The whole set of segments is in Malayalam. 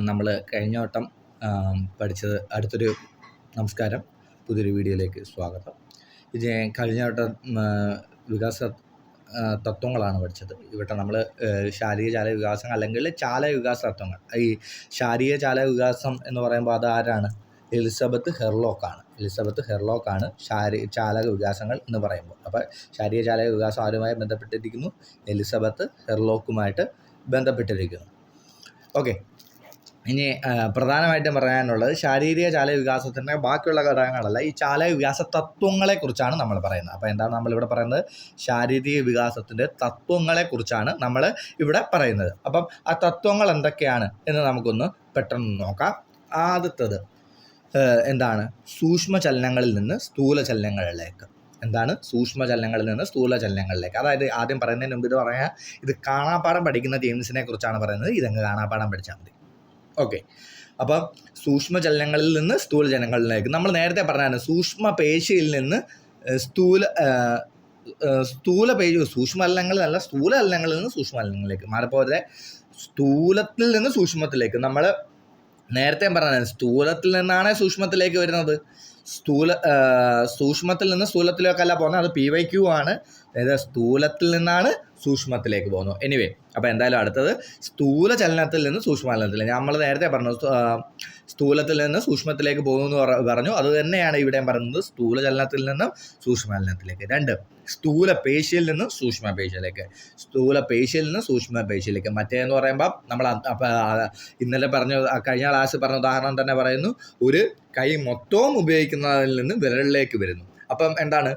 നമ്മൾ കഴിഞ്ഞ വട്ടം പഠിച്ചത് അടുത്തൊരു നമസ്കാരം, പുതിയൊരു വീഡിയോയിലേക്ക് സ്വാഗതം. ഇത് കഴിഞ്ഞ വട്ടം വികാസ തത്വങ്ങളാണ് പഠിച്ചത്. ഇവിടെ നമ്മൾ ശാരീരിക ചാലക വികാസം അല്ലെങ്കിൽ ചാലക വികാസ തത്വങ്ങൾ. ഈ ശാരീരിക ചാലക വികാസം എന്ന് പറയുമ്പോൾ അതാരാണ്? എലിസബത്ത് ഹെർലോക്കാണ് ചാലക വികാസങ്ങൾ എന്ന് പറയുമ്പോൾ. അപ്പോൾ ശാരീരിക ചാലക വികാസം ആരുമായി ബന്ധപ്പെട്ടിരിക്കുന്നു? എലിസബത്ത് ഹെർലോക്കുമായിട്ട് ബന്ധപ്പെട്ടിരിക്കുന്നു. ഓക്കെ, ഇനി പ്രധാനമായിട്ടും പറയാനുള്ളത് ശാരീരിക ചാലക വികാസത്തിൻ്റെ ബാക്കിയുള്ള ഘടകങ്ങളല്ല, ഈ ചാലക വികാസ തത്വങ്ങളെക്കുറിച്ചാണ് നമ്മൾ പറയുന്നത്. അപ്പോൾ എന്താണ് നമ്മളിവിടെ പറയുന്നത്? ശാരീരിക വികാസത്തിൻ്റെ തത്വങ്ങളെക്കുറിച്ചാണ് നമ്മൾ ഇവിടെ പറയുന്നത്. അപ്പം ആ തത്വങ്ങൾ എന്തൊക്കെയാണ് എന്ന് നമുക്കൊന്ന് പെട്ടെന്ന് നോക്കാം. ആദ്യത്തത് എന്താണ്? സൂക്ഷ്മചലനങ്ങളിൽ നിന്ന് സ്ഥൂല ചലനങ്ങളിലേക്ക്. എന്താണ്? സൂക്ഷ്മചലനങ്ങളിൽ നിന്ന് സ്ഥൂല ചലനങ്ങളിലേക്ക്. അതായത് ആദ്യം പറയുന്നതിന് മുമ്പ് ഇത് പറയാം, ഇത് കാണാപ്പാഠം പഠിക്കുന്ന ടീംസിനെ കുറിച്ചാണ് പറയുന്നത്. ഇതങ്ങ് കാണാപ്പാഠം പഠിച്ചാൽ മതി. ഓക്കെ, അപ്പം സൂക്ഷ്മചലനങ്ങളിൽ നിന്ന് സ്ഥൂല ചലനങ്ങളിലേക്ക്. നമ്മൾ നേരത്തെ പറഞ്ഞാണ് സൂക്ഷ്മ പേശിയിൽ നിന്ന് സൂക്ഷ്മചലനങ്ങളിലല്ല, സ്ഥൂല ചലനങ്ങളിൽ നിന്ന് സൂക്ഷ്മചലനങ്ങളിലേക്ക്. മാറിപ്പോലെ സ്ഥൂലത്തിൽ നിന്ന് സൂക്ഷ്മത്തിലേക്ക്. നമ്മൾ നേരത്തെ പറഞ്ഞത് സ്ഥൂലത്തിൽ നിന്നാണ് സൂക്ഷ്മത്തിലേക്ക് വരുന്നത്. സൂക്ഷ്മത്തിൽ നിന്ന് സ്ഥൂലത്തിലേക്കല്ല പോകുന്നത്, അത് PYQ ആണ്. അതായത് സ്ഥൂലത്തിൽ നിന്നാണ് സൂക്ഷ്മത്തിലേക്ക് പോകുന്നത്. എനിവേ, അപ്പോൾ എന്തായാലും അടുത്തത് സ്ഥൂല ചലനത്തിൽ നിന്ന് സൂക്ഷ്മചലനത്തിലേക്ക്. നമ്മൾ നേരത്തെ പറഞ്ഞു സ്ഥൂലത്തിൽ നിന്ന് സൂക്ഷ്മത്തിലേക്ക് പോകുന്നു എന്ന് പറഞ്ഞു. അത് തന്നെയാണ് ഇവിടെയും പറയുന്നത്, സ്ഥൂല ചലനത്തിൽ നിന്നും സൂക്ഷ്മചലനത്തിലേക്ക്. 2, സ്ഥൂല പേശിയിൽ നിന്ന് സൂക്ഷ്മ പേശിയിലേക്ക്. മറ്റേന്ന് പറയുമ്പോൾ നമ്മൾ ഇന്നലെ കഴിഞ്ഞ ക്ലാസ് പറഞ്ഞ ഉദാഹരണം തന്നെ പറയുന്നു, ഒരു കൈ മൊത്തവും ഉപയോഗിക്കുന്നതിൽ നിന്ന് വിരലിലേക്ക് വരുന്നു. അപ്പം എന്താണ്?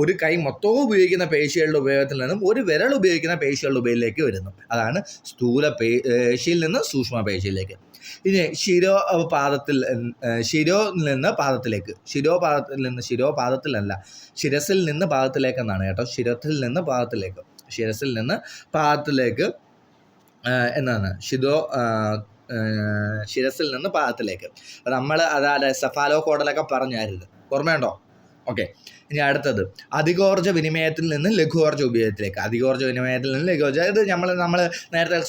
ഒരു കൈ മൊത്തവും ഉപയോഗിക്കുന്ന പേശികളുടെ ഉപയോഗത്തിൽ നിന്നും ഒരു വിരൽ ഉപയോഗിക്കുന്ന പേശികളുടെ ഉപയോഗത്തിലേക്ക് വരുന്നു. അതാണ് സ്ഥൂല പേശിയിൽ നിന്ന് സൂക്ഷ്മ പേശിയിലേക്ക്. ഇനി ശിരസിൽ നിന്ന് പാദത്തിലേക്ക് എന്നാണ് കേട്ടോ. ശിരസിൽ നിന്ന് പാദത്തിലേക്ക് എന്താണ്? ശിരസിൽ നിന്ന് പാദത്തിലേക്ക്. നമ്മൾ അതായത് സെഫാലോകോഡലൊക്കെ പറഞ്ഞായിരുന്നു, ഓർമ്മയുണ്ടോ? ഓക്കെ, ഇനി അടുത്തത് അധികോർജ്ജ വിനിമയത്തിൽ നിന്ന് ലഘുോർജ്ജ ഉപയോഗത്തിലേക്ക്. അതായത് നമ്മൾ നേരത്തെ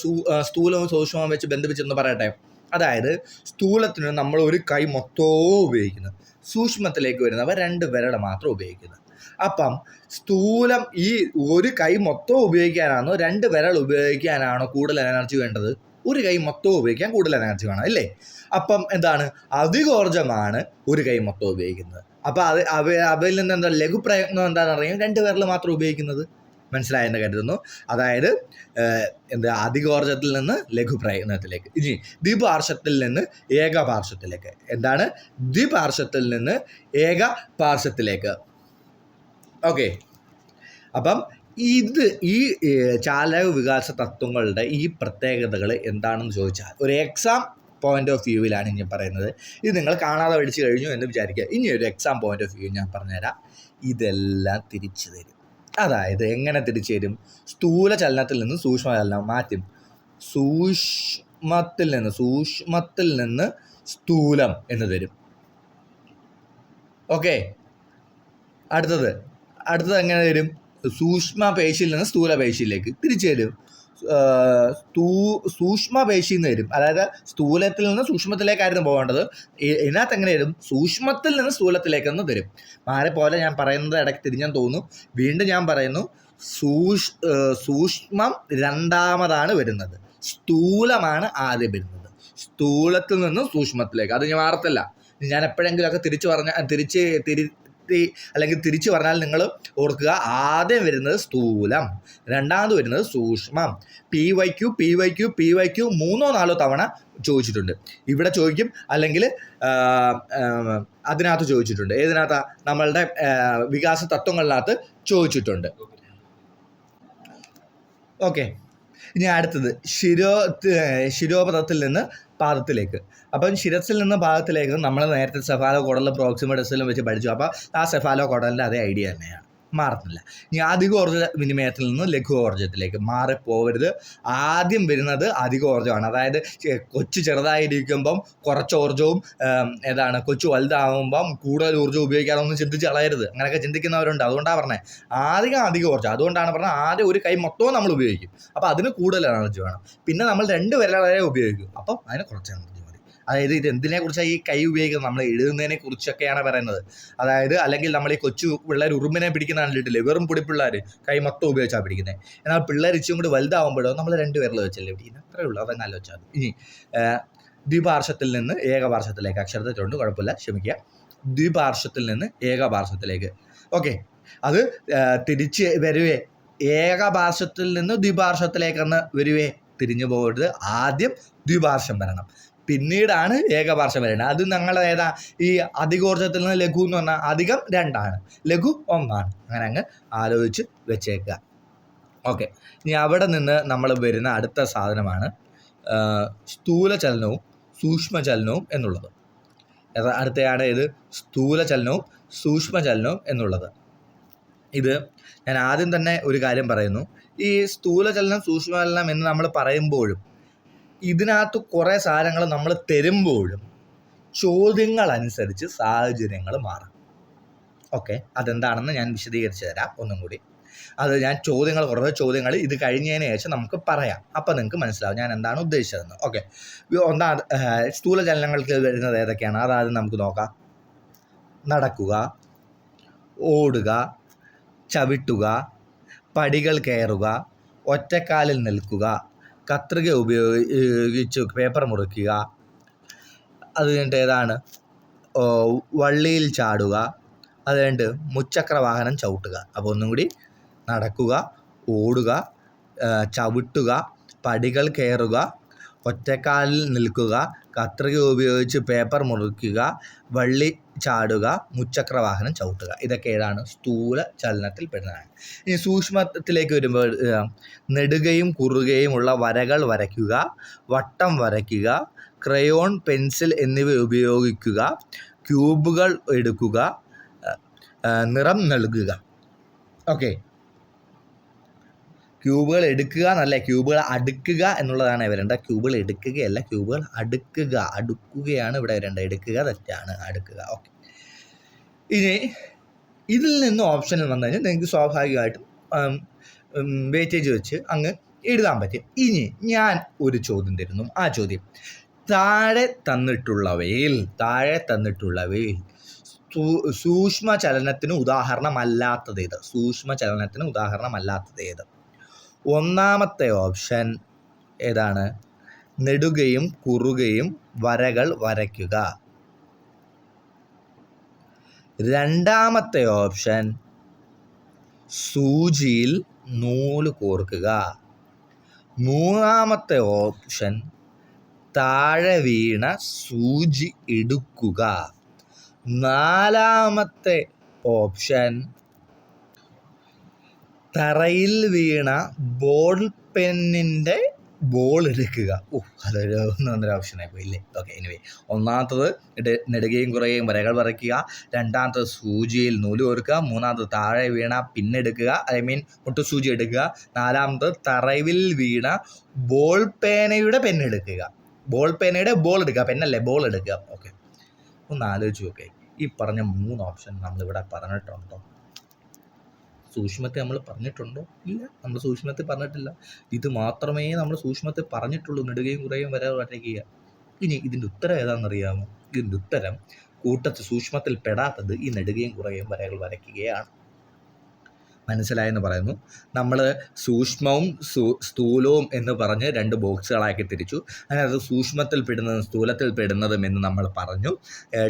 സ്ഥൂലവും സൂക്ഷ്മവും വെച്ച് ബന്ധിപ്പിച്ചെന്ന് പറയട്ടെ. അതായത് സ്ഥൂലത്തിന് നമ്മൾ ഒരു കൈ മൊത്തവും ഉപയോഗിക്കുന്നത്, സൂക്ഷ്മത്തിലേക്ക് വരുന്നവ 2 വിരൽ മാത്രം ഉപയോഗിക്കുന്നത്. അപ്പം സ്ഥൂലം ഈ ഒരു കൈ മൊത്തം ഉപയോഗിക്കാനാണോ 2 വിരൽ ഉപയോഗിക്കാനാണോ കൂടുതൽ എനർജി വേണ്ടത്? ഒരു കൈ മൊത്തം ഉപയോഗിക്കാൻ കൂടുതൽ എനർജി വേണം, അല്ലേ? അപ്പം എന്താണ്? അധികോർജ്ജമാണ് ഒരു കൈ മൊത്തം ഉപയോഗിക്കുന്നത്. അപ്പോൾ അവയിൽ നിന്ന് എന്താ ലഘുപ്രയത്നം എന്താണെന്ന് അറിയാം, 2 വിരൽ മാത്രം ഉപയോഗിക്കുന്നത്. മനസ്സിലായെന്ന് കരുതുന്നു. അതായത് അധികോർജ്ജത്തിൽ നിന്ന് ലഘുപ്രയത്നത്തിലേക്ക്. ഇനി ദ്വിപാർശ്വത്തിൽ നിന്ന് ഏകപാർശ്വത്തിലേക്ക്. എന്താണ്? ദ്വിപാർശ്വത്തിൽ നിന്ന് ഏകപാർശ്വത്തിലേക്ക്. ഓക്കെ, അപ്പം ഈ ചാലക വികാസ തത്വങ്ങളുടെ ഈ പ്രത്യേകതകൾ എന്താണെന്ന് ചോദിച്ചാൽ ഒരു എക്സാം പോയിന്റ് ഓഫ് വ്യൂവിലാണ് ഞാൻ പറയുന്നത്. ഇത് നിങ്ങൾ കാണാതെ പഠിച്ചു കഴിഞ്ഞു എന്ന് വിചാരിക്കുക. ഇനി ഒരു എക്സാം പോയിന്റ് ഓഫ് വ്യൂ ഞാൻ പറഞ്ഞുതരാം. ഇതെല്ലാം തിരിച്ചു തരും. അതായത് എങ്ങനെ തിരിച്ചു തരും? സ്ഥൂല ചലനത്തിൽ നിന്ന് സൂക്ഷ്മചലനം മാറ്റും. സൂക്ഷ്മത്തിൽ നിന്ന് സ്ഥൂലം എന്ന് തരും. ഓക്കെ, അടുത്തത് എങ്ങനെ തരും? സൂക്ഷ്മ പേശിയിൽ നിന്ന് സ്ഥൂല പേശിയിലേക്ക് തിരിച്ചു തരും. സൂക്ഷ്മ പേശിയിൽ നിന്ന് തരും. അതായത് സ്ഥൂലത്തിൽ നിന്ന് സൂക്ഷ്മത്തിലേക്കായിരുന്നു പോകേണ്ടത്. ഇതിനകത്ത് എങ്ങനെ തരും? സൂക്ഷ്മത്തിൽ നിന്ന് സ്ഥൂലത്തിലേക്കെന്ന് തരും. പോലെ ഞാൻ പറയുന്നത് ഇടയ്ക്ക് തിരിഞ്ഞെന്ന് തോന്നുന്നു. വീണ്ടും ഞാൻ പറയുന്നു, സൂക്ഷ്മം രണ്ടാമതാണ് വരുന്നത്, സ്ഥൂലമാണ് ആദ്യം വരുന്നത്. സ്ഥൂലത്തിൽ നിന്ന് സൂക്ഷ്മത്തിലേക്ക്. അത് ഞാൻ മാറത്തില്ല. ഞാൻ എപ്പോഴെങ്കിലുമൊക്കെ തിരിച്ചു പറഞ്ഞാൽ നിങ്ങൾ ഓർക്കുക, ആദ്യം വരുന്നത് സ്ഥൂലം, രണ്ടാമത് വരുന്നത് സൂക്ഷ്മം. PYQ 3-4 തവണ ചോദിച്ചിട്ടുണ്ട്. ഇവിടെ ചോദിക്കും, അല്ലെങ്കിൽ അതിനകത്ത് ചോദിച്ചിട്ടുണ്ട്. ഏതിനകത്താ? നമ്മളുടെ വികാസ തത്വങ്ങളിനകത്ത് ചോദിച്ചിട്ടുണ്ട്. ഓക്കെ, ഇനി അടുത്തത് ശിരോപഥത്തിൽ നിന്ന് പാദത്തിലേക്ക്. അപ്പം ശിരസിൽ നിന്ന് പാദത്തിലേക്ക് നമ്മൾ നേരത്തെ സെഫാലോകോഡലിൽ പ്രോക്സിമൽ ഡിസ്റ്റലും വെച്ച് പഠിച്ചു. അപ്പോൾ ആ സെഫാലോകോഡലിൻ്റെ അതേ ഐഡിയ തന്നെയാണ്. മാറുന്നില്ല. ഇനി അധികോർജ്ജ വിനിമയത്തിൽ നിന്ന് ലഘുഊർജ്ജത്തിലേക്ക് മാറിപ്പോകരുത്. ആദ്യം വരുന്നത് അധികോർജ്ജമാണ്. അതായത് കൊച്ചു ചെറുതായിരിക്കുമ്പം കുറച്ച് ഊർജ്ജവും കൊച്ചു വലുതാകുമ്പം കൂടുതൽ ഊർജ്ജം ഉപയോഗിക്കാതൊന്നും ചിന്തിച്ച് കളയരുത്. അങ്ങനെയൊക്കെ ചിന്തിക്കുന്നവരുണ്ട്. അതുകൊണ്ടാണ് പറഞ്ഞത് അധിക ഊർജ്ജം. അതുകൊണ്ടാണ് പറഞ്ഞത് ആദ്യം ഒരു കൈ മൊത്തവും നമ്മൾ ഉപയോഗിക്കും. അപ്പോൾ അതിന് കൂടുതൽ എനർജി വേണം. പിന്നെ നമ്മൾ 2 വിരലുകളെ ഉപയോഗിക്കും. അപ്പം അതിന് കുറച്ച് എനർജി മതി. അതായത് ഇത് എന്തിനെക്കുറിച്ചാണ് ഈ കൈ ഉപയോഗിക്കുന്നത്? നമ്മൾ എഴുതുന്നതിനെ കുറിച്ചൊക്കെയാണ് പറയുന്നത്. അതായത് അല്ലെങ്കിൽ നമ്മൾ ഈ കൊച്ചു പിള്ളേർ ഉറുമ്പിനെ പിടിക്കുന്ന കണ്ടിട്ടില്ലേ? വെറും പൊടിപ്പിള്ളേർ കൈ മൊത്തം ഉപയോഗിച്ചാണ് പിടിക്കുന്നത്. എന്നാൽ പിള്ളേർ ഇച്ചിരി കൂടി വലുതാവുമ്പോഴോ നമ്മൾ 2 വിരൽ വെച്ചല്ലേ പിടിക്കുന്നത്. അത്രയേ ഉള്ളൂ. അതങ്ങ് ആലോചിച്ചാൽ മതി. ഇനി ദ്വിപാർശ്വത്തിൽ നിന്ന് ഏകപാർശ്വത്തിലേക്ക്, അക്ഷരത്തിലുണ്ട്, കുഴപ്പമില്ല, ക്ഷമിക്കുക. ദ്വിപാർശ്വത്തിൽ നിന്ന് ഏകപാർശ്വത്തിലേക്ക്. ഓക്കെ, അത് തിരിച്ച് വരുവേ. ഏകപാർശ്വത്തിൽ നിന്ന് ദ്വിപാർശ്വത്തിലേക്കെന്ന് വരുവേ. തിരിഞ്ഞു പോകരുത്. ആദ്യം ദ്വിപാർശ്വം വരണം, പിന്നീടാണ് ഏകപാർശ്വം വരേണ്ടത്. അത് ഞങ്ങൾ ഈ അധികോർജ്ജത്തിൽ നിന്ന് ലഘു എന്ന് പറഞ്ഞാൽ അധികം 2ആണ്, ലഘു 1ആണ്. അങ്ങനെ അങ്ങ് ആലോചിച്ച് വെച്ചേക്കുക. ഓക്കെ, ഇനി അവിടെ നിന്ന് നമ്മൾ വരുന്ന അടുത്ത സാധനമാണ് സ്ഥൂലചലനവും സൂക്ഷ്മചലനവും എന്നുള്ളത്. അടുത്തയാണ് ഇത് സ്ഥൂലചലനവും സൂക്ഷ്മചലനവും എന്നുള്ളത്. ഇത് ഞാൻ ആദ്യം തന്നെ ഒരു കാര്യം പറയുന്നു. ഈ സ്ഥൂലചലനം സൂക്ഷ്മചലനം എന്ന് നമ്മൾ പറയുമ്പോഴും ഇതിനകത്ത് കുറേ സാധനങ്ങൾ നമ്മൾ തരുമ്പോഴും ചോദ്യങ്ങളനുസരിച്ച് സാഹചര്യങ്ങൾ മാറും. ഓക്കെ, അതെന്താണെന്ന് ഞാൻ വിശദീകരിച്ച് തരാം ഒന്നും കൂടി. അത് ഞാൻ കുറേ ചോദ്യങ്ങൾ ഇത് കഴിഞ്ഞതിന് ശേഷം നമുക്ക് പറയാം. അപ്പം നിങ്ങൾക്ക് മനസ്സിലാവും ഞാൻ എന്താണ് ഉദ്ദേശിച്ചതെന്ന്. ഓക്കെ, സ്ഥൂലചലനങ്ങൾക്ക് വരുന്നത് ഏതൊക്കെയാണ്? അതായത് നമുക്ക് നോക്കാം. നടക്കുക, ഓടുക, ചവിട്ടുക, പടികൾ കയറുക, ഒറ്റക്കാലിൽ നിൽക്കുക, കത്രിക ഉപയോഗിച്ച് പേപ്പർ മുറിക്കുക, അത് കഴിഞ്ഞിട്ട് വള്ളിയിൽ ചാടുക, അത് കഴിഞ്ഞിട്ട് മുച്ചക്ര വാഹനം ചവിട്ടുക. അപ്പോൾ ഒന്നും കൂടി: നടക്കുക, ഓടുക, ചവിട്ടുക, പടികൾ കയറുക, ഒറ്റക്കാലിൽ നിൽക്കുക, കത്രിക ഉപയോഗിച്ച് പേപ്പർ മുറിക്കുക, വള്ളി ചാടുക, മുച്ചക്ര വാഹനം ചവിട്ടുക. ഇതൊക്കെ ഏതാണ്? സ്ഥൂല ചലനത്തിൽ പെടുന്നതാണ്. ഇനി സൂക്ഷ്മത്തിലേക്ക് വരുമ്പോൾ നെടുകയും കുറുകയുമുള്ള വരകൾ വരയ്ക്കുക, വട്ടം വരയ്ക്കുക, ക്രയോൺ, പെൻസിൽ എന്നിവ ഉപയോഗിക്കുക, ക്യൂബുകൾ എടുക്കുക, നിറം നൽകുക. ഓക്കെ, ക്യൂബുകൾ എടുക്കുക എന്നല്ല, ക്യൂബുകൾ അടുക്കുക എന്നുള്ളതാണ് വരേണ്ടത്. ക്യൂബുകൾ എടുക്കുകയല്ല, ക്യൂബുകൾ അടുക്കുകയാണ് ഇവിടെ വരേണ്ടത്. എടുക്കുക തെറ്റാണ്, അടുക്കുക. ഓക്കെ, ഇനി ഇതിൽ നിന്ന് ഓപ്ഷനിൽ വന്നു കഴിഞ്ഞാൽ നിങ്ങൾക്ക് സ്വാഭാവികമായിട്ടും വെയിറ്റേജ് വെച്ച് അങ്ങ് എഴുതാൻ പറ്റും. ഇനി ഞാൻ ഒരു ചോദ്യം തരുന്നു. ആ ചോദ്യം: താഴെ തന്നിട്ടുള്ളവയിൽ സൂക്ഷ്മചലനത്തിന് ഉദാഹരണമല്ലാത്തത് ഏത്? സൂക്ഷ്മചലനത്തിന് ഉദാഹരണമല്ലാത്തത് ഏത്? ഒന്നാമത്തെ ഓപ്ഷൻ ഏതാണ്? നെടുകയും കുറുകയും വരകൾ വരയ്ക്കുക. രണ്ടാമത്തെ ഓപ്ഷൻ സൂചിയിൽ നൂല് കോർക്കുക. മൂന്നാമത്തെ ഓപ്ഷൻ താഴെ വീണ സൂചി എടുക്കുക. നാലാമത്തെ ഓപ്ഷൻ തറയിൽ വീണ ബോൾ പെന്നിൻ്റെ ബോൾ എടുക്കുക. അതൊരു ഒന്നൊന്നര ഓപ്ഷനായി പോയില്ലേ? ഓക്കെ, എനിവേ, ഒന്നാമത്തത് നെടുകയും കുറയും വരകൾ വരയ്ക്കുക, രണ്ടാമത്തത് സൂചിയിൽ നൂല് കോർക്കുക, മൂന്നാമത്തത് താഴെ വീണ പിന്നെടുക്കുക, മുട്ടുസൂചി എടുക്കുക, നാലാമത്തത് തറയിൽ വീണ ബോൾ പേനയുടെ പെന്നെടുക്കുക. ബോൾ പേനയുടെ ബോൾ എടുക്കുക, പെന്നല്ലേ, ബോൾ എടുക്കുക. ഓക്കെ, ഒന്ന് ആലോചിച്ച് നോക്കേ. ഈ പറഞ്ഞ 3 ഓപ്ഷൻ നമ്മളിവിടെ പറഞ്ഞിട്ടുണ്ടോ? സൂക്ഷ്മത്തെ നമ്മൾ പറഞ്ഞിട്ടുണ്ടോ? ഇല്ല, നമ്മൾ സൂക്ഷ്മത്തെ പറഞ്ഞിട്ടില്ല. ഇത് മാത്രമേ നമ്മൾ സൂക്ഷ്മത്തെ പറഞ്ഞിട്ടുള്ളൂ, നെടുകയും കുറയും വര വരയ്ക്കുക. ഇനി ഇതിൻ്റെ ഉത്തരം ഏതാണെന്നറിയാമോ? ഇതിൻ്റെ ഉത്തരം കൂട്ടത്തിൽ സൂക്ഷ്മത്തിൽ പെടാത്തത് ഈ നെടുകയും കുറയും വരകൾ വരയ്ക്കുകയാണ്. മനസ്സിലായെന്ന് പറയുന്നു. നമ്മൾ സൂക്ഷ്മവും സ്ഥൂലവും എന്ന് പറഞ്ഞ് 2 ബോക്സുകളാക്കി തിരിച്ചു. അതിനകത്ത് സൂക്ഷ്മത്തിൽ പെടുന്നതും സ്ഥൂലത്തിൽ പെടുന്നതും എന്ന് നമ്മൾ പറഞ്ഞു.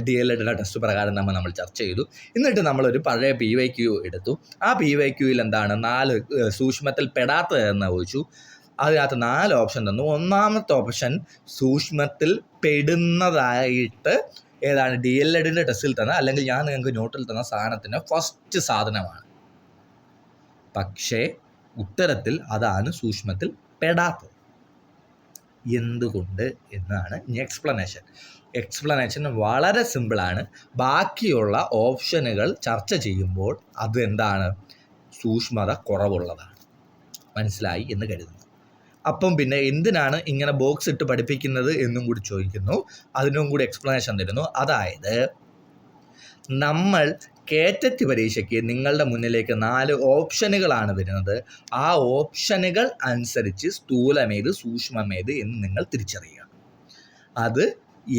DLED ടെസ്റ്റ് പ്രകാരം നമ്മൾ ചർച്ച ചെയ്തു. എന്നിട്ട് നമ്മളൊരു പഴയ PYQ എടുത്തു. ആ PYQയിൽ എന്താണ് 4 സൂക്ഷ്മത്തിൽ പെടാത്തതെന്ന് ചോദിച്ചു. അതിനകത്ത് 4 ഓപ്ഷൻ തന്നു. ഒന്നാമത്തെ ഓപ്ഷൻ സൂക്ഷ്മത്തിൽ പെടുന്നതായിട്ട് ഏതാണ് DLED ടെസ്റ്റിൽ തന്ന, അല്ലെങ്കിൽ ഞാൻ നിങ്ങൾക്ക് നോട്ടിൽ തന്ന സാധനത്തിൻ്റെ ഫസ്റ്റ് സാധനമാണ്. പക്ഷേ ഉത്തരത്തിൽ അതാണ് സൂക്ഷ്മത്തിൽ പെടാത്തത്. എന്തുകൊണ്ട് എന്നാണ് ഇനി എക്സ്പ്ലനേഷൻ വളരെ സിമ്പിളാണ്. ബാക്കിയുള്ള ഓപ്ഷനുകൾ ചർച്ച ചെയ്യുമ്പോൾ അത് എന്താണ്, സൂക്ഷ്മത കുറവുള്ളതാണ്. മനസ്സിലായി എന്ന് കരുതുന്നു. അപ്പം പിന്നെ എന്തിനാണ് ഇങ്ങനെ ബോക്സ് ഇട്ട് പഠിപ്പിക്കുന്നത് എന്നും കൂടി ചോദിക്കുന്നു. അതിനും കൂടി എക്സ്പ്ലനേഷൻ തരുന്നു. അതായത് നമ്മൾ കേറ്ററ്റ് പരീക്ഷയ്ക്ക് നിങ്ങളുടെ മുന്നിലേക്ക് 4 ഓപ്ഷനുകളാണ് വരുന്നത്. ആ ഓപ്ഷനുകൾ അനുസരിച്ച് സ്ഥൂലമേത് സൂക്ഷ്മമേത് എന്ന് നിങ്ങൾ തിരിച്ചറിയുക. അത്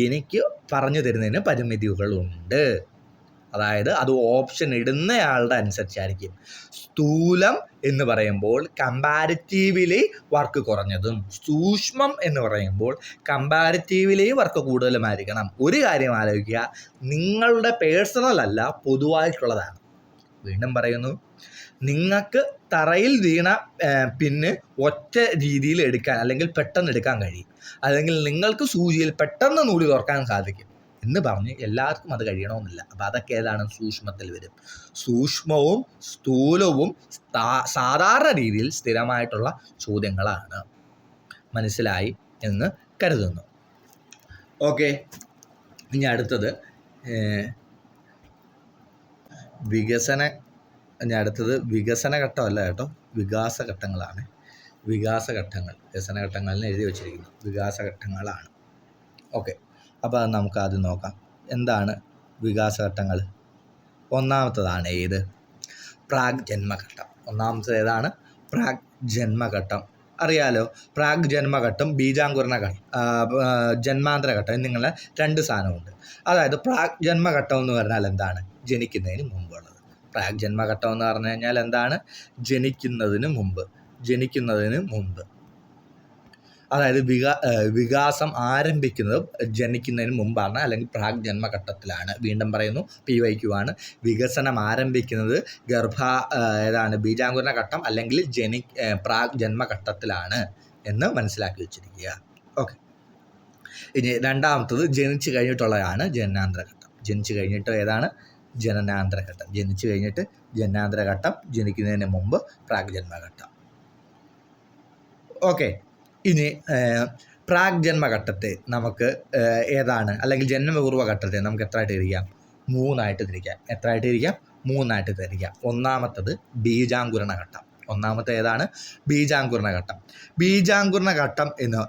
എനിക്ക് പറഞ്ഞു തരുന്നതിന് പരിമിതികളുണ്ട്. അതായത് അത് ഓപ്ഷൻ ഇടുന്നയാളുടെ അനുസരിച്ചായിരിക്കും. സ്ഥൂലം എന്ന് പറയുമ്പോൾ കമ്പാരിറ്റീവ്ലി വർക്ക് കുറഞ്ഞതും, സൂക്ഷ്മം എന്ന് പറയുമ്പോൾ കമ്പാരിറ്റീവ്ലി വർക്ക് കൂടുതലുമായിരിക്കണം. ഒരു കാര്യം ആലോചിക്കുക, നിങ്ങളുടെ പേഴ്സണൽ അല്ല, പൊതുവായിട്ടുള്ളതാണ്. വീണ്ടും പറയുന്നു, നിങ്ങൾക്ക് തറയിൽ വീണ പിന്ന് ഒറ്റ രീതിയിൽ എടുക്കാൻ അല്ലെങ്കിൽ പെട്ടെന്ന് എടുക്കാൻ കഴിയും, അല്ലെങ്കിൽ നിങ്ങൾക്ക് സൂചിയിൽ പെട്ടെന്ന് നൂല് തുറക്കാൻ സാധിക്കും എന്ന് പറഞ്ഞ് എല്ലാവർക്കും അത് കഴിയണമെന്നില്ല. അപ്പം അതൊക്കെ ഏതാണ്? സൂക്ഷ്മത്തിൽ വരും. സൂക്ഷ്മവും സ്ഥൂലവും സാധാരണ രീതിയിൽ സ്ഥിരമായിട്ടുള്ള ചോദ്യങ്ങളാണ്. മനസ്സിലായി എന്ന് കരുതുന്നു. ഓക്കെ, ഇനി അടുത്തത് വികസനഘട്ടമല്ല കേട്ടോ, വികാസഘട്ടങ്ങളാണ്. വികാസഘട്ടങ്ങൾ, വികസനഘട്ടങ്ങളിൽ എഴുതി വച്ചിരിക്കുന്നു, വികാസഘട്ടങ്ങളാണ്. ഓക്കെ, അപ്പോൾ അത് നമുക്ക് ആദ്യം നോക്കാം. എന്താണ് വികാസഘട്ടങ്ങൾ? ഒന്നാമത്തതാണ് ഏത്? പ്രാഗ് ജന്മഘട്ടം. ഒന്നാമത്തത് ഏതാണ്? പ്രാഗ് ജന്മഘട്ടം. അറിയാലോ, പ്രാഗ് ജന്മഘട്ടം, ജന്മാന്തരഘട്ടം എന്നിങ്ങനെ 2 സാധനമുണ്ട്. അതായത് പ്രാഗ് ജന്മഘട്ടം എന്ന് പറഞ്ഞാൽ എന്താണ്? ജനിക്കുന്നതിന് മുമ്പുള്ളത്. പ്രാഗ് ജന്മഘട്ടം എന്ന് പറഞ്ഞു കഴിഞ്ഞാൽ എന്താണ്? ജനിക്കുന്നതിന് മുമ്പ്. അതായത് വികാസം ആരംഭിക്കുന്നത് ജനിക്കുന്നതിന് മുമ്പാണ്, അല്ലെങ്കിൽ പ്രാഗ് ജന്മഘട്ടത്തിലാണ്. വീണ്ടും പറയുന്നു, PYQ ആണ്. വികസനം ആരംഭിക്കുന്നത് ബീജാങ്കുരണ ഘട്ടം അല്ലെങ്കിൽ പ്രാഗ് ജന്മഘട്ടത്തിലാണ് എന്ന് മനസ്സിലാക്കി വെച്ചിരിക്കുക. ഓക്കെ, ഇനി രണ്ടാമത്തത് ജനിച്ചു കഴിഞ്ഞിട്ടുള്ളതാണ് ജനനാന്തരഘട്ടം. ജനിച്ചു കഴിഞ്ഞിട്ട് ഏതാണ്? ജനനാന്തരഘട്ടം. ജനിച്ചു കഴിഞ്ഞിട്ട് ജനനാന്തരഘട്ടം, ജനിക്കുന്നതിന് മുമ്പ് പ്രാഗ് ജന്മഘട്ടം. ഓക്കെ, ഇനി പ്രാഗ് ജന്മഘട്ടത്തെ നമുക്ക് ഏതാണ്, അല്ലെങ്കിൽ ജന്മപൂർവ്വ ഘട്ടത്തെ നമുക്ക് എത്രയായിട്ട് തിരിക്കാം? 3ആയിട്ട് തിരിക്കാം. എത്രയായിട്ട് തിരിക്കാം? ഒന്നാമത്തത് ബീജാങ്കുരണ ഘട്ടം. ഒന്നാമത്തെ ഏതാണ്? ബീജാങ്കുരണ ഘട്ടം. ബീജാങ്കുരണ ഘട്ടം എന്ന്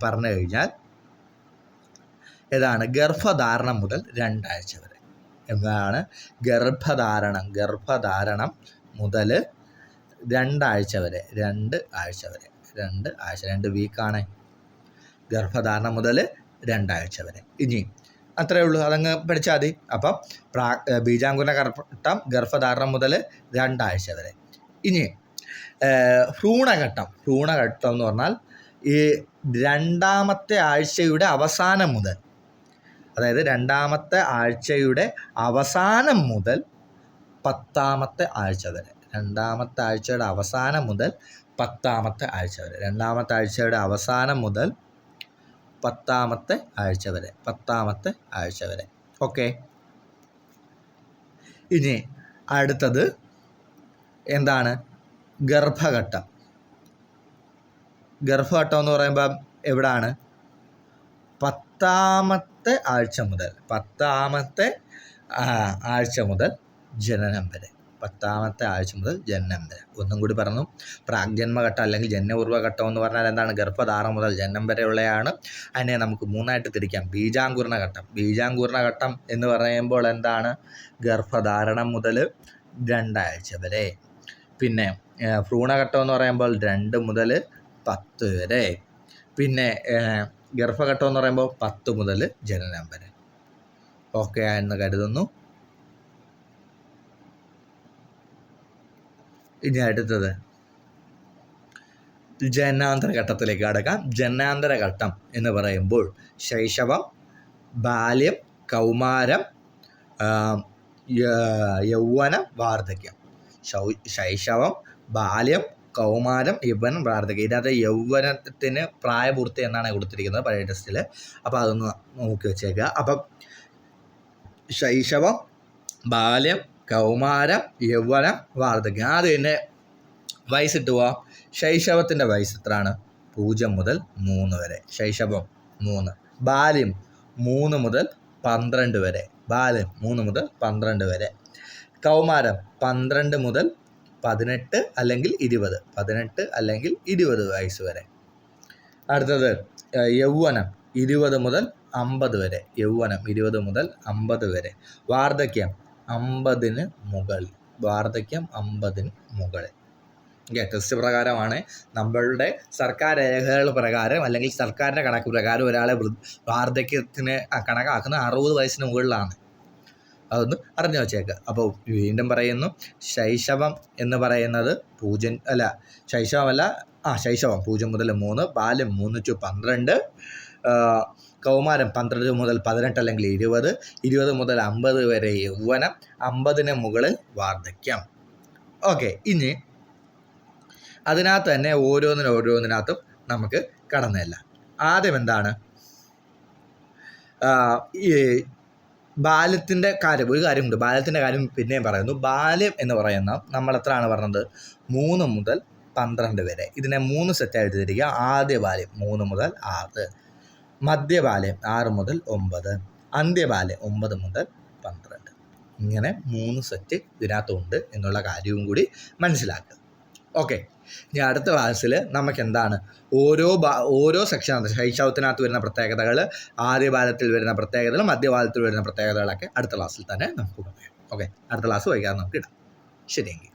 പറഞ്ഞു കഴിഞ്ഞാൽ ഏതാണ്? ഗർഭധാരണം മുതൽ 2 ആഴ്ച വരെ. എന്താണ് ഗർഭധാരണം? ഗർഭധാരണം മുതൽ 2 ആഴ്ച വരെ. 2 ആഴ്ച 2 വീക്കാണ് ഗർഭധാരണം മുതൽ 2 ആഴ്ച വരെ. ഇനി അത്രയേ ഉള്ളൂ, അതങ്ങ് പഠിച്ചാൽ മതി. അപ്പം ബീജാങ്കുരണ ഘട്ടം, ഗർഭധാരണം മുതൽ 2 ആഴ്ച വരെ. ഇനി ഭ്രൂണഘട്ടം എന്ന് പറഞ്ഞാൽ ഈ 2ാമത്തെ ആഴ്ചയുടെ അവസാനം മുതൽ, അതായത് 2ാമത്തെ ആഴ്ചയുടെ അവസാനം മുതൽ 10ാമത്തെ ആഴ്ച വരെ. 2ാമത്തെ ആഴ്ചയുടെ അവസാനം മുതൽ 10ാമത്തെ ആഴ്ച വരെ. 2ാമത്തെ ആഴ്ചയുടെ അവസാനം മുതൽ 10ാമത്തെ ആഴ്ച വരെ. ഓക്കെ, ഇനി അടുത്തത് എന്താണ്? ഗർഭഘട്ടം. ഗർഭഘട്ടം എന്ന് പറയുമ്പോൾ എവിടാണ്? 10ാമത്തെ ആഴ്ച മുതൽ ജനനം വരെ. 10ാമത്തെ ആഴ്ച മുതൽ ജനനം വരെ. ഒന്നും കൂടി പറഞ്ഞു, പ്രാഗ് ജന്മഘട്ടം അല്ലെങ്കിൽ ജന്മപൂർവ്വഘട്ടം എന്ന് പറഞ്ഞാൽ എന്താണ്? ഗർഭധാരണം മുതൽ ജനനം വരെയുള്ളതാണ്. അതിനെ നമുക്ക് 3ആയിട്ട് തിരിക്കാം. ബീജാങ്കുരണ ഘട്ടം എന്ന് പറയുമ്പോൾ എന്താണ്? ഗർഭധാരണം മുതൽ 2 ആഴ്ച വരെ. പിന്നെ ഭ്രൂണഘട്ടം എന്ന് പറയുമ്പോൾ 2 മുതൽ 10 വരെ. പിന്നെ ഗർഭഘട്ടം എന്ന് പറയുമ്പോൾ 10 മുതൽ ജനനം വരെ. ഓക്കെ എന്ന് കരുതുന്നു. ഇനി അടുത്തത് ജനനാന്തര ഘട്ടത്തിലേക്ക് കടക്കാം. ജനനാന്തര ഘട്ടം എന്ന് പറയുമ്പോൾ ശൈശവം, ബാല്യം, കൗമാരം, യൗവനം, വാർദ്ധക്യം. ശൈശവം, ബാല്യം, കൗമാരം, യൗവനം, വാർദ്ധക്യം. ഇതിനകത്ത് യൗവനത്തിന് പ്രായപൂർത്തി എന്നാണ് കൊടുത്തിരിക്കുന്നത് പഴയ ടെസ്റ്റിൽ. അപ്പോൾ അതൊന്ന് നോക്കി വെച്ചേക്കുക. അപ്പം ശൈശവം, ബാല്യം, കൗമാരം, യൗവനം, വാർദ്ധക്യം. ആദ്യം തന്നെ വയസ്സിട്ട് പോവാം. ശൈശവത്തിൻ്റെ വയസ്സ് എത്രയാണ്? 0 മുതൽ 3 വരെ. ശൈശവം 3. ബാല്യം 3 മുതൽ 12 വരെ. കൗമാരം 12 മുതൽ 18 അല്ലെങ്കിൽ 20, 18 അല്ലെങ്കിൽ 20 വയസ്സ് വരെ. അടുത്തത് യൗവനം 20 മുതൽ 50 വരെ. യൗവനം 20 മുതൽ 50 വരെ. വാർദ്ധക്യം 50 മുകളിൽ. വാർദ്ധക്യം 50 മുകളിൽ. ടെസ്റ്റ് പ്രകാരമാണ്. നമ്മളുടെ സർക്കാർ രേഖകൾ പ്രകാരം അല്ലെങ്കിൽ സർക്കാരിൻ്റെ കണക്ക് പ്രകാരം ഒരാളെ വാർദ്ധക്യത്തിന് കണക്കാക്കുന്ന 60 വയസ്സിന് മുകളിലാണ്. അതൊന്ന് അറിഞ്ഞു വച്ചേക്കുക. അപ്പോൾ വീണ്ടും പറയുന്നു, ശൈശവം എന്ന് പറയുന്നത് ശൈശവം 0 മുതൽ 3, ബാല്യം 3 to 12, കൗമാരം 12 മുതൽ 18 അല്ലെങ്കിൽ 20, 20 മുതൽ 50 വരെ യൗവനം, 50 മുകളിൽ വാർദ്ധക്യം. ഓക്കെ, ഇനി അതിനകത്ത് തന്നെ ഓരോന്നിനകത്തും നമുക്ക് കടന്നില്ല. ആദ്യം എന്താണ് ഈ ബാല്യത്തിൻ്റെ കാര്യം. ഒരു കാര്യമുണ്ട്, ബാല്യത്തിൻ്റെ കാര്യം പിന്നെയും പറയുന്നു. ബാല്യം എന്ന് പറയുന്ന നമ്മൾ എത്രയാണ് പറഞ്ഞത്? 3 മുതൽ 12 വരെ. ഇതിനെ 3 സെറ്റായിട്ട് തിരിക്കുക. ആദ്യ ബാല്യം 3 മുതൽ 6, മധ്യബാല്യം 6 മുതൽ 9, അന്ത്യബാല്യം 9 മുതൽ 12. ഇങ്ങനെ 3 സെറ്റ് ഇതിനകത്തുണ്ട് എന്നുള്ള കാര്യവും കൂടി മനസ്സിലാക്കുക. ഓക്കെ, ഇനി അടുത്ത ക്ലാസ്സിൽ നമുക്ക് എന്താണ് ഓരോ സെക്ഷനകത്ത് ശൈശവത്തിനകത്ത് വരുന്ന പ്രത്യേകതകൾ, ആദ്യ ബാല്യത്തിൽ വരുന്ന പ്രത്യേകതകൾ, മധ്യബാല്യത്തിൽ വരുന്ന പ്രത്യേകതകളൊക്കെ അടുത്ത ക്ലാസ്സിൽ തന്നെ നമുക്ക് പറയാം. ഓക്കെ, അടുത്ത ക്ലാസ് വൈകാതെ നമുക്ക് ഇടാം. ശരിയെങ്കിൽ.